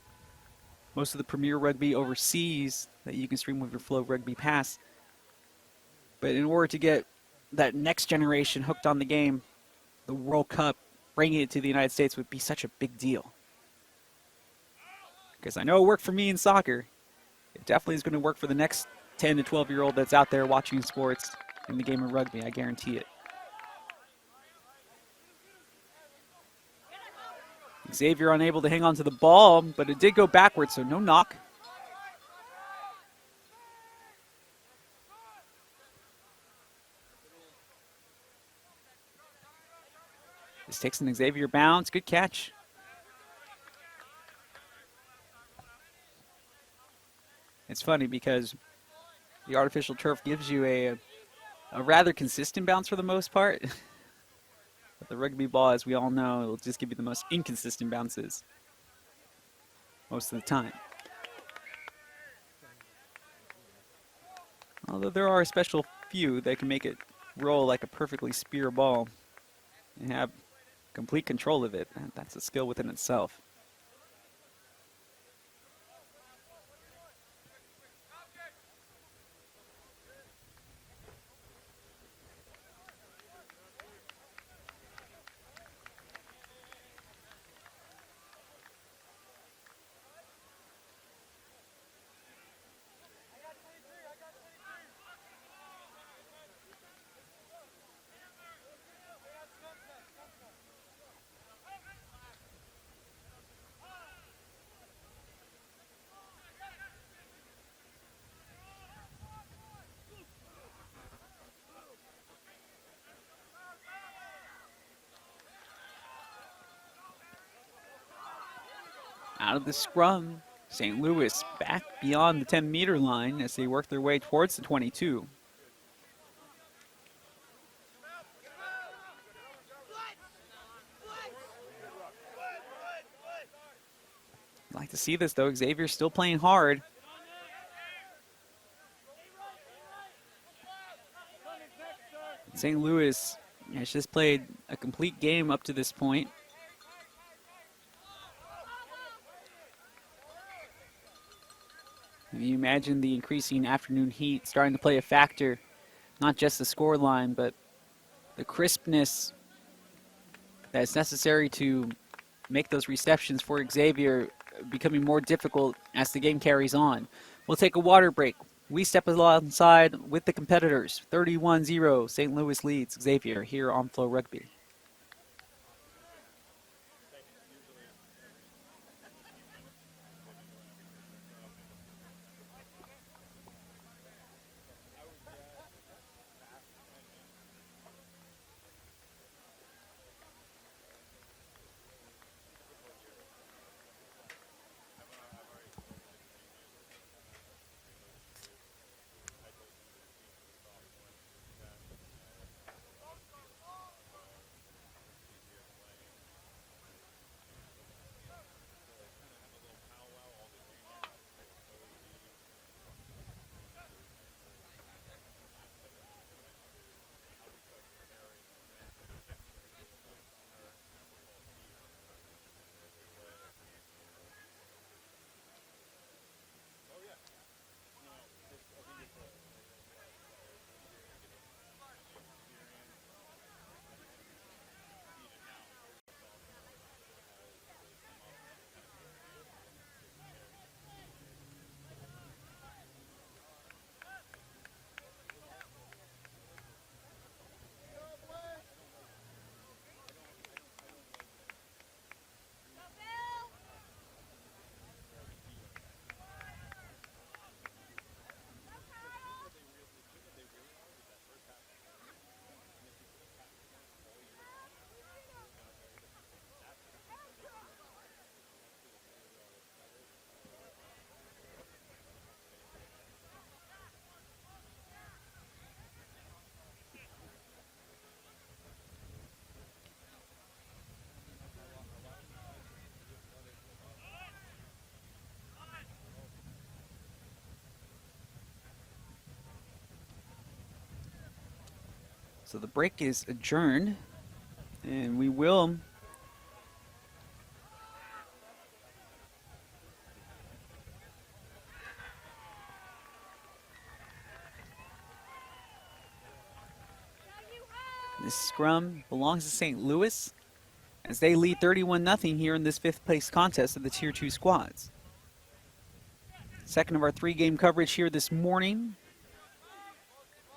most of the premier rugby overseas that you can stream with your Flow Rugby Pass. But in order to get that next generation hooked on the game, the World Cup, bringing it to the United States would be such a big deal. Because I know it worked for me in soccer. It definitely is going to work for the next 10 to 12-year-old that's out there watching sports in the game of rugby. I guarantee it. Xavier unable to hang on to the ball, but it did go backwards, so no knock. This takes an Xavier bounce. Good catch. It's funny because the artificial turf gives you a rather consistent bounce for the most part. But the rugby ball, as we all know, will just give you the most inconsistent bounces most of the time. Although there are a special few that can make it roll like a perfectly spear ball and have complete control of it. That's a skill within itself. Out of the scrum, St. Louis back beyond the 10-meter line as they work their way towards the 22. Like to see this, though. Xavier's still playing hard. St. Louis has just played a complete game up to this point. You imagine the increasing afternoon heat starting to play a factor, not just the score line, but the crispness that's necessary to make those receptions for Xavier becoming more difficult as the game carries on. We'll take a water break. We step alongside with the competitors. 31-0, St. Louis leads Xavier here on Flow Rugby. So the break is adjourned, and we will this scrum belongs to St. Louis as they lead 31-0 here in this fifth place contest of the Tier 2 squads. Second of our three-game coverage here this morning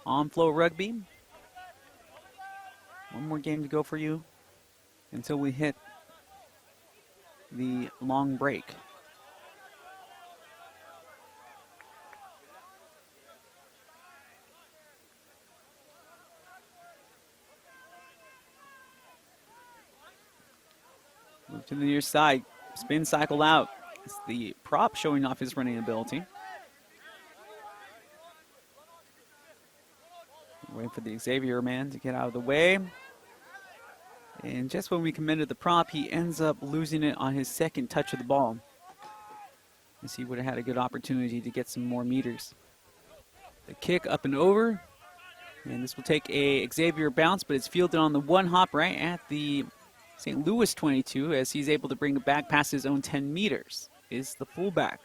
on Flow Rugby. One more game to go for you until we hit the long break. Move to the near side, spin cycle out. It's the prop showing off his running ability. Waiting for the Xavier man to get out of the way. And just when we committed the prop, he ends up losing it on his second touch of the ball, as he would have had a good opportunity to get some more meters. The kick up and over. And this will take a Xavier bounce, but it's fielded on the one hop right at the St. Louis 22 as he's able to bring it back past his own 10 meters. Is the fullback.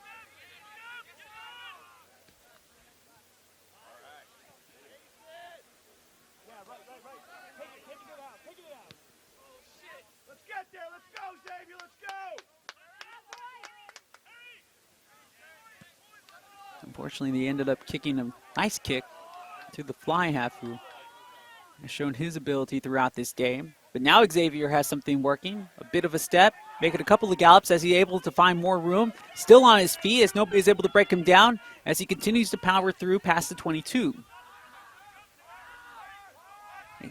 Unfortunately, they ended up kicking a nice kick to the fly half, who has shown his ability throughout this game. But now Xavier has something working. A bit of a step, making a couple of gallops as he's able to find more room. Still on his feet as nobody's able to break him down as he continues to power through past the 22.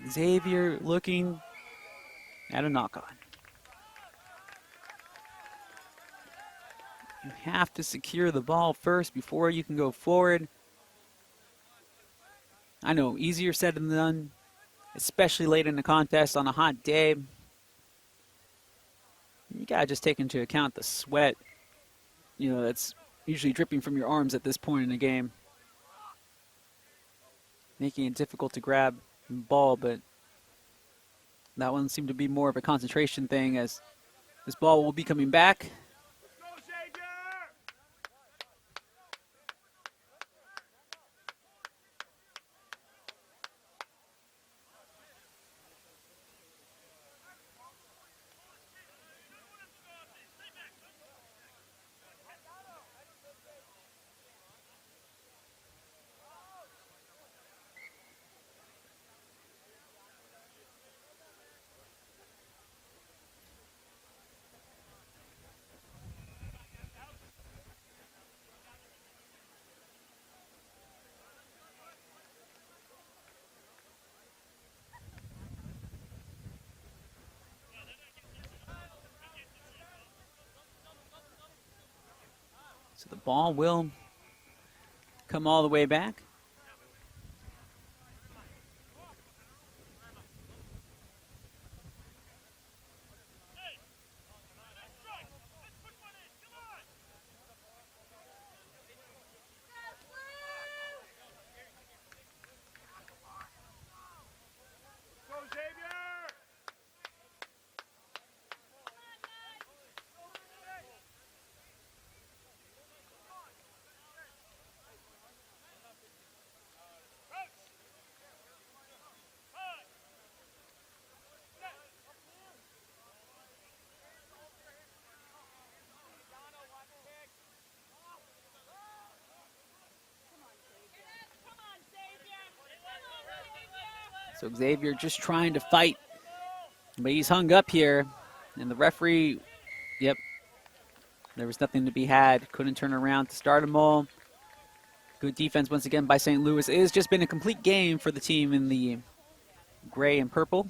Xavier looking at a knock-on. You have to secure the ball first before you can go forward. I know, easier said than done, especially late in the contest on a hot day. You gotta just take into account the sweat that's usually dripping from your arms at this point in the game, making it difficult to grab the ball. But that one seemed to be more of a concentration thing, as this ball will be coming back. So the ball will come all the way back. So Xavier just trying to fight, but he's hung up here. And the referee, yep, there was nothing to be had. Couldn't turn around to start them all. Good defense once again by St. Louis. It has just been a complete game for the team in the gray and purple.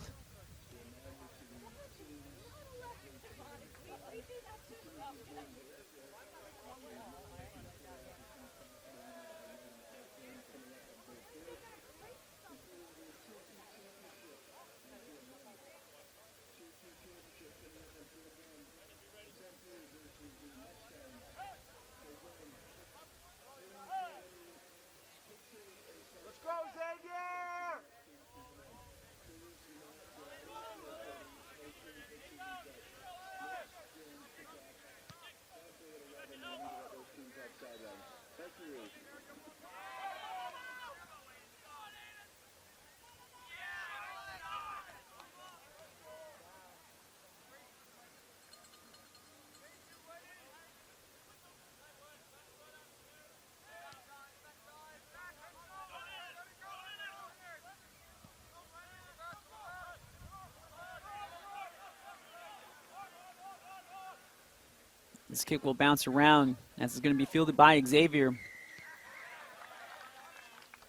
This kick will bounce around as it's going to be fielded by Xavier.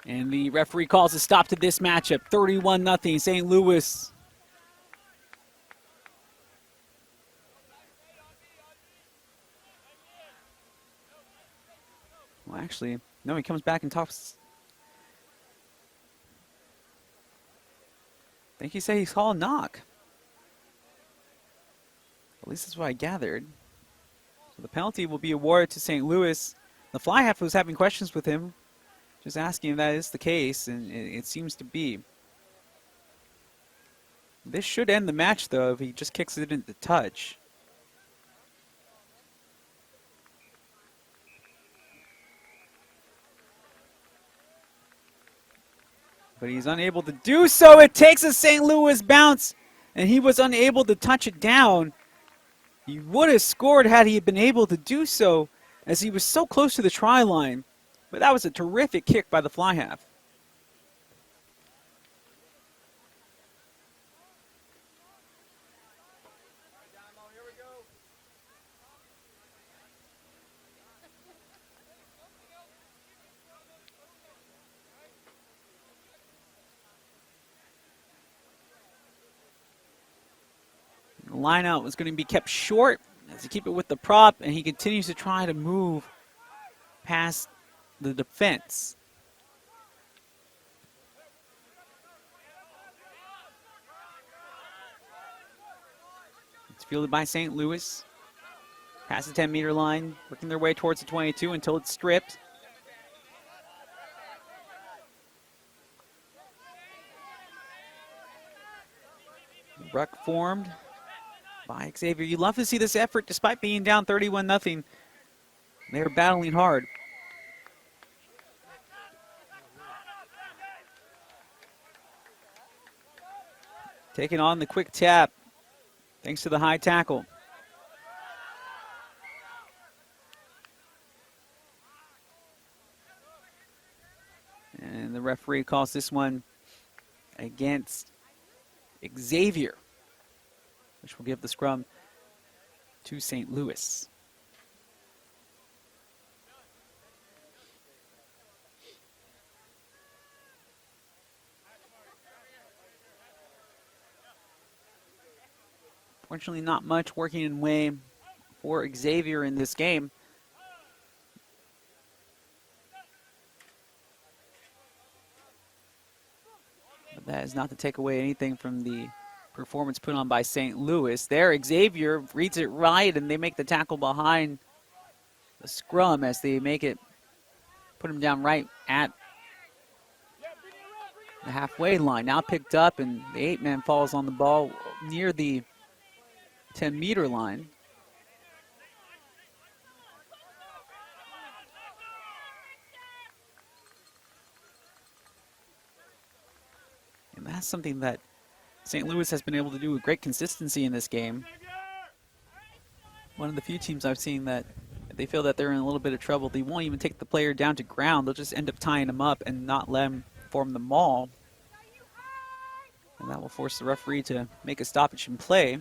And the referee calls a stop to this matchup. 31-0 St. Louis. Well, actually, no, he comes back and talks. I think he said he's called a knock. At least that's what I gathered. So the penalty will be awarded to St. Louis. The fly half was having questions with him, just asking if that is the case, and it seems to be. This should end the match, though, if he just kicks it into the touch. But he's unable to do so. It takes a St. Louis bounce, and he was unable to touch it down. He would have scored had he been able to do so, as he was so close to the try line. But that was a terrific kick by the fly half. The line out was going to be kept short as he keep it with the prop, and he continues to try to move past the defense. It's fielded by St. Louis. Past the 10-meter line, working their way towards the 22 until it's stripped. Ruck formed by Xavier. You love to see this effort despite being down 31-0. They're battling hard. Taking on the quick tap thanks to the high tackle. And the referee calls this one against Xavier, which will give the scrum to St. Louis. Fortunately, not much working in way for Xavier in this game. But that is not to take away anything from the performance put on by St. Louis. There, Xavier reads it right, and they make the tackle behind the scrum as they make it, put him down right at the halfway line. Now picked up, and the 8-man falls on the ball near the 10-meter line. And that's something that St. Louis has been able to do with great consistency in this game. One of the few teams I've seen that if they feel that they're in a little bit of trouble, they won't even take the player down to ground. They'll just end up tying him up and not let him form the maul. And that will force the referee to make a stoppage in play.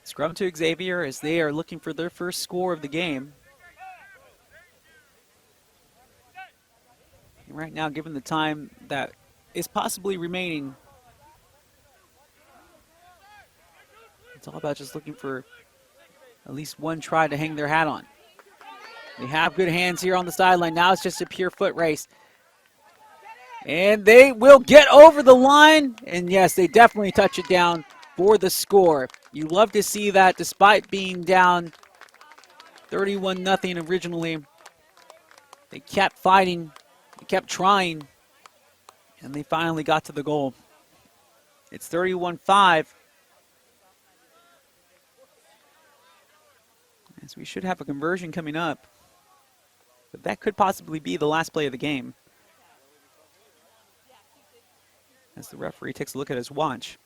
Scrum to Xavier as they are looking for their first score of the game. And right now, given the time that is possibly remaining, it's all about just looking for at least one try to hang their hat on. They have good hands here on the sideline. Now it's just a pure foot race. And they will get over the line. And yes, they definitely touch it down for the score. You love to see that despite being down 31-0 originally. They kept fighting, they kept trying, and they finally got to the goal. It's 31-5. As we should have a conversion coming up. But that could possibly be the last play of the game. As the referee takes a look at his watch.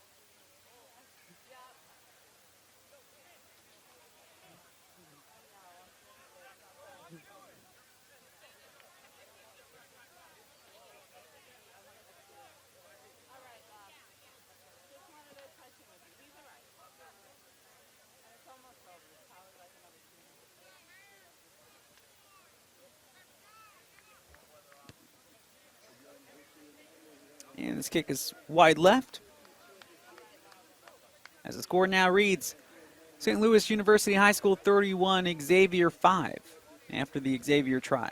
And this kick is wide left. As the score now reads, St. Louis University High School 31, Xavier 5, after the Xavier try.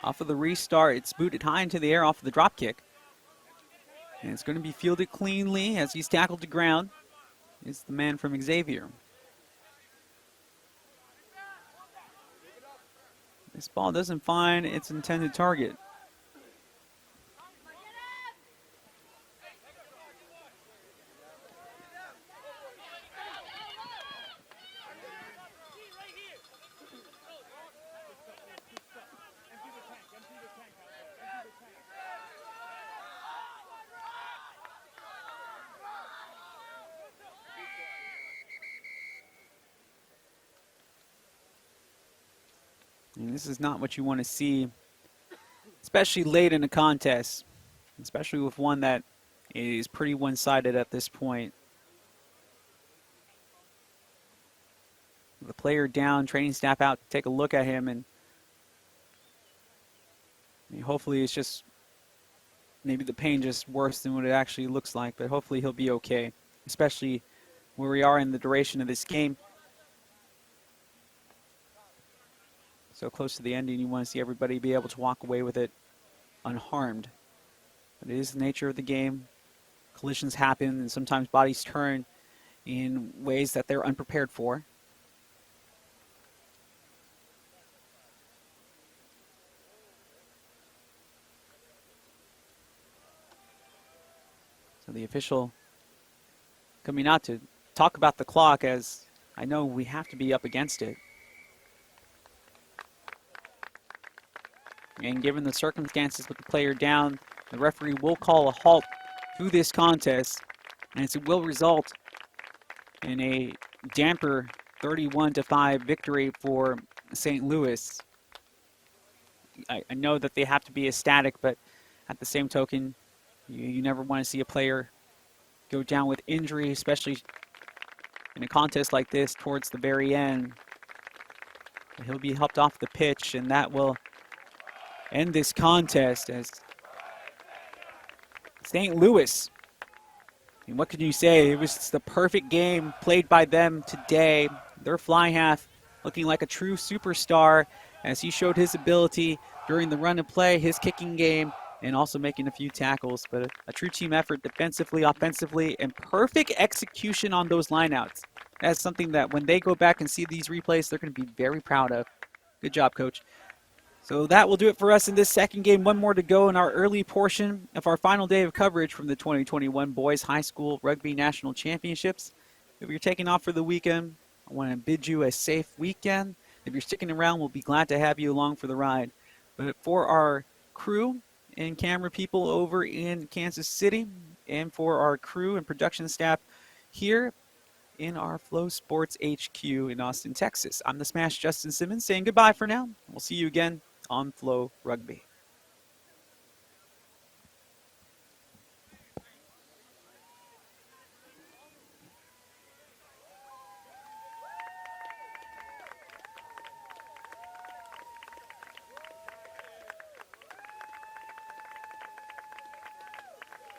Off of the restart, it's booted high into the air off of the drop kick. And it's going to be fielded cleanly as he's tackled to ground. It's the man from Xavier. This ball doesn't find its intended target. And this is not what you want to see, especially late in a contest, especially with one that is pretty one-sided at this point. The player down, training staff out to take a look at him, and hopefully it's just maybe the pain just worse than what it actually looks like, but hopefully he'll be okay, especially where we are in the duration of this game. So close to the ending, you want to see everybody be able to walk away with it unharmed. But it is the nature of the game. Collisions happen, and sometimes bodies turn in ways that they're unprepared for. So the official coming out to talk about the clock, as I know we have to be up against it. And given the circumstances with the player down, the referee will call a halt to this contest, and it will result in a damper 31-5 victory for St. Louis. I know that they have to be ecstatic, but at the same token, you never want to see a player go down with injury, especially in a contest like this towards the very end. He'll be helped off the pitch, and that will end this contest as St. Louis. And what can you say? It was the perfect game played by them today. Their fly half looking like a true superstar as he showed his ability during the run and play, his kicking game, and also making a few tackles. But a true team effort defensively, offensively, and perfect execution on those lineouts. That's something that when they go back and see these replays, they're going to be very proud of. Good job, Coach. So that will do it for us in this second game. One more to go in our early portion of our final day of coverage from the 2021 Boys High School Rugby National Championships. If you're taking off for the weekend, I want to bid you a safe weekend. If you're sticking around, we'll be glad to have you along for the ride. But for our crew and camera people over in Kansas City, and for our crew and production staff here in our Flow Sports HQ in Austin, Texas, I'm the Smash Justin Simmons saying goodbye for now. We'll see you again on Flow Rugby.